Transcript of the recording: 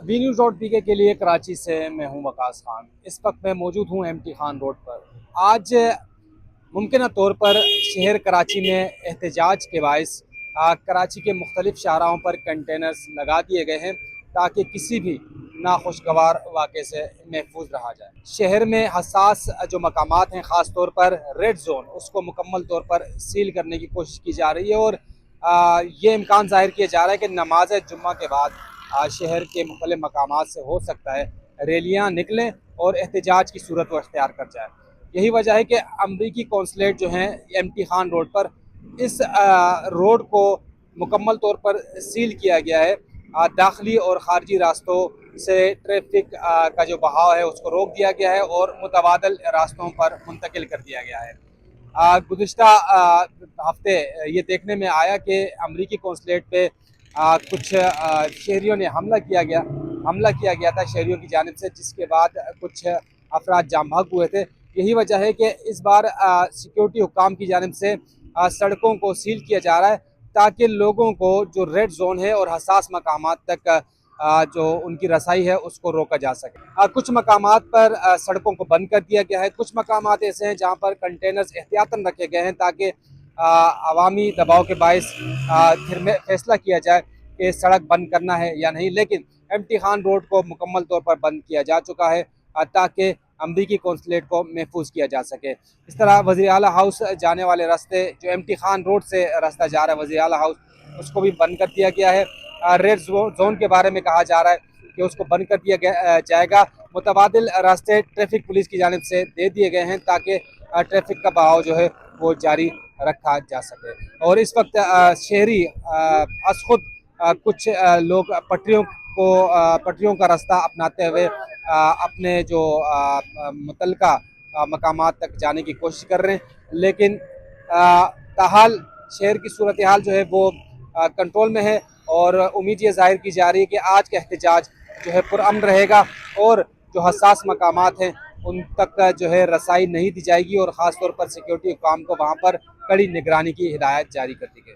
B news dot P के लिए कराची से मैं हूं वकास खान। इस वक्त मैं मौजूद हूं एमटी खान रोड पर। आज मुमकिन तौर पर शहर कराची में एहतजाज के बायस कराची के मुख्तलिफ शाहराहों पर कंटेनर्स लगा दिए गए हैं ताकि किसी भी नाखुशगवार वाक़े से महफूज रहा जाए। शहर में हसास जो मकामात हैं, ख़ास तौर पर रेड जोन, उसको मुकम्मल तौर पर सील करने की कोशिश की जा रही है और ये इम्कान ज़ाहिर किया जा रहा है कि नमाज जुम्मा के बाद शहर के मुख्तलिफ मकामात से हो सकता है रैलियाँ निकलें और एहतजाज की सूरत वो अख्तियार कर जाए। यही वजह है कि अमरीकी कौंसलेट जो हैं एमटी खान रोड पर, इस रोड को मुकम्मल तौर पर सील किया गया है। दाखिली और ख़ारजी रास्तों से ट्रैफिक का जो बहाव है उसको रोक दिया गया है और मुतबादल रास्तों पर मुंतकिल कर दिया गया है। गुज़िश्ता हफ्ते ये देखने में आया कि अमरीकी कौंसलेट पे कुछ शहरियों ने हमला किया गया था शहरियों की जानिब से, जिसके बाद कुछ अफराद जाम भाग हुए थे। यही वजह है कि इस बार सिक्योरिटी हुक्काम की जानिब से सड़कों को सील किया जा रहा है ताकि लोगों को जो रेड जोन है और हसास मकामात तक जो उनकी रसाई है उसको रोका जा सके। कुछ मकामात पर सड़कों को बंद कर दिया गया है। कुछ मकामात ऐसे हैं जहाँ पर कंटेनर्स एहतियातन रखे गए हैं ताकि अवामी दबाव के बायस फिर में फैसला किया जाए कि सड़क बंद करना है या नहीं। लेकिन एमटी खान रोड को मुकम्मल तौर पर बंद किया जा चुका है ताकि अमरीकी कौंसलेट को महफूज किया जा सके। इस तरह वज़ीर आला हाउस जाने वाले रास्ते, जो एमटी खान रोड से रास्ता जा रहा है वज़ीर आला हाउस, उसको भी बंद कर दिया गया है। रेड जोन के बारे में कहा जा रहा है कि उसको बंद कर दिया जाएगा। मुतबादिल रास्ते ट्रैफिक पुलिस की जानिब से दे दिए गए हैं ताकि ट्रैफिक का बहाव जो है वो जारी रखा जा सके। और इस वक्त शहरी अस खुद कुछ लोग पटरियों का रास्ता अपनाते हुए अपने जो मुतल्लिका मकामात तक जाने की कोशिश कर रहे हैं, लेकिन ताहाल शहर की सूरत हाल जो है वो कंट्रोल में है और उम्मीद ये जाहिर की जा रही है कि आज का एहतजाज जो है पुरअमन रहेगा और जो हसास मकामात हैं उन तक जो है रसाई नहीं दी जाएगी और ख़ास तौर पर सिक्योरिटी हुकाम को वहाँ पर कड़ी निगरानी की हिदायत जारी कर दी गई।